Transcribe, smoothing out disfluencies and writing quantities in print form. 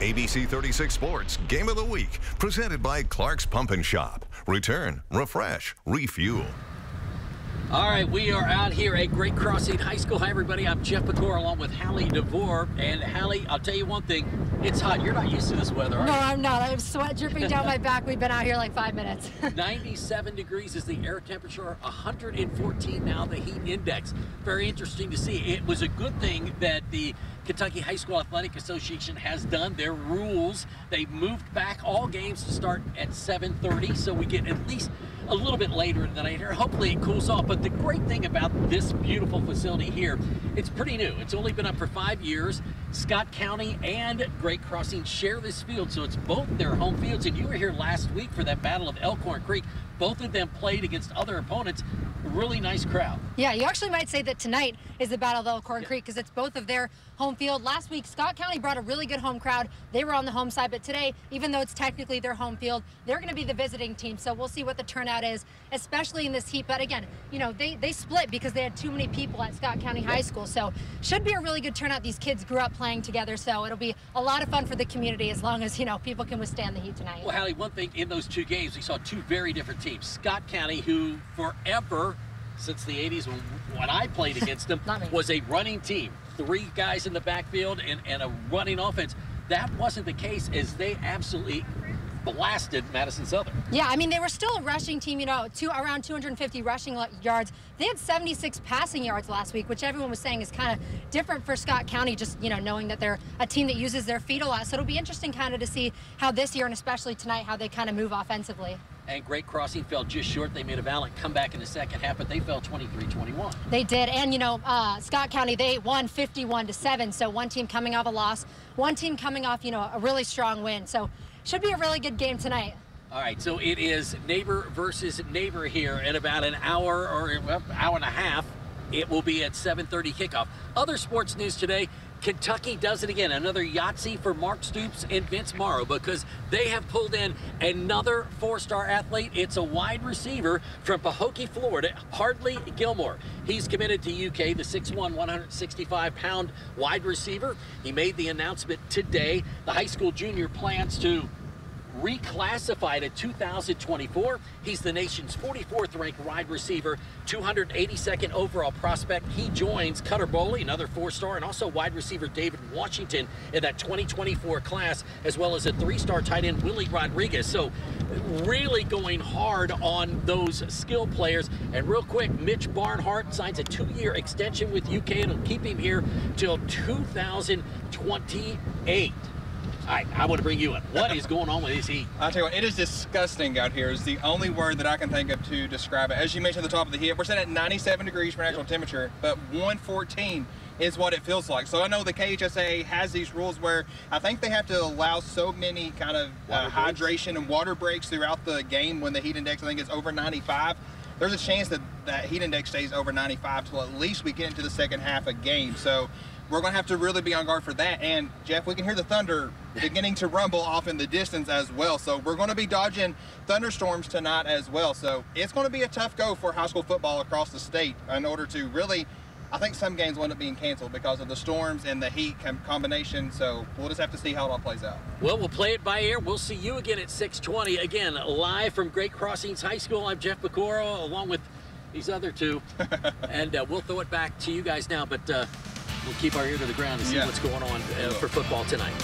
ABC 36 Sports Game of the Week, presented by Clark's Pump and Shop. Return, refresh, refuel. All right, we are out here at Great Crossing High School. Hi, everybody. I'm Jeff Pecora along with Hallie DeVore. And Hallie, I'll tell you one thing. It's hot. You're not used to this weather, are you? No, I'm not. I have sweat dripping down my back. We've been out here like 5 minutes. 97 degrees is the air temperature, 114 now the heat index. Very interesting to see. It was a good thing that the Kentucky High School Athletic Association has done their rules. They moved back all games to start at 7:30, so we get at least a little bit later in the night here. Hopefully it cools off. But the great thing about this beautiful facility here, it's pretty new. It's only been up for 5 years. Scott County and Great Crossing share this field, so it's both their home fields. And you were here last week for that Battle of Elkhorn Creek. Both of them played against other opponents. Really nice crowd. Yeah, you actually might say that tonight is the Battle of Elkhorn Creek because it's both of their home field. Last week, Scott County brought a really good home crowd. They were on the home side, but today, even though it's technically their home field, they're going to be the visiting team. So we'll see what the turnout is, especially in this heat. But again, you know, they split because they had too many people at Scott County High School. So should be a really good turnout. These kids grew up playing together, so it'll be a lot of fun for the community as long as, you know, people can withstand the heat tonight. Well, Hallie, one thing in those two games, we saw two very different teams. Scott County, who forever, since the 80s when I played against them, was a running team. 3 guys in the backfield and a running offense. That wasn't the case as they absolutely blasted Madison Southern. Yeah, I mean, they were still a rushing team, you know, around 250 rushing yards. They had 76 passing yards last week, which everyone was saying is kind of different for Scott County, just, you know, knowing that they're a team that uses their feet a lot. So it'll be interesting kind of to see how this year, and especially tonight, how they kind of move offensively. And Great Crossing fell just short. They made a valiant comeback in the second half, but they fell 23-21. They did, and you know, Scott County, they won 51-7. So one team coming off a loss, one team coming off, you know, a really strong win. So should be a really good game tonight. All right, so it is neighbor versus neighbor here in about an hour or hour and a half. It will be at 7:30 kickoff. Other sports news today. Kentucky does it again. Another Yahtzee for Mark Stoops and Vince Morrow because they have pulled in another 4-star athlete. It's a wide receiver from Pahokee, Florida, Hardly Gilmore. He's committed to UK, the 6'1", 165-pound wide receiver. He made the announcement today. The high school junior plans to reclassified at 2024. He's the nation's 44th ranked wide receiver, 282nd overall prospect. He joins Cutter Boley, another 4-star, and also wide receiver David Washington in that 2024 class, as well as a 3-star tight end Willie Rodriguez. So really going hard on those skill players. And real quick, Mitch Barnhart signs a 2-year extension with UK and will keep him here till 2028. All right, I want to bring you in. What is going on with this heat? I'll tell you what, it is disgusting out here is the only word that I can think of to describe it. As you mentioned at the top of the heat, we're sitting at 97 degrees for actual temperature, but 114 is what it feels like. So I know the KHSA has these rules where I think they have to allow so many kind of hydration and water breaks throughout the game when the heat index, I think, is over 95. There's a chance that that heat index stays over 95 till at least we get into the second half of game. So we're going to have to really be on guard for that. And, Jeff, we can hear the thunder beginning to rumble off in the distance as well. So we're going to be dodging thunderstorms tonight as well. So it's going to be a tough go for high school football across the state in order to really, I think some games will end up being canceled because of the storms and the heat combination. So we'll just have to see how it all plays out. Well, we'll play it by ear. We'll see you again at 6:20. Again, live from Great Crossings High School. I'm Jeff Pecora along with these other two. And we'll throw it back to you guys now. But we'll keep our ear to the ground to see what's going on for football tonight.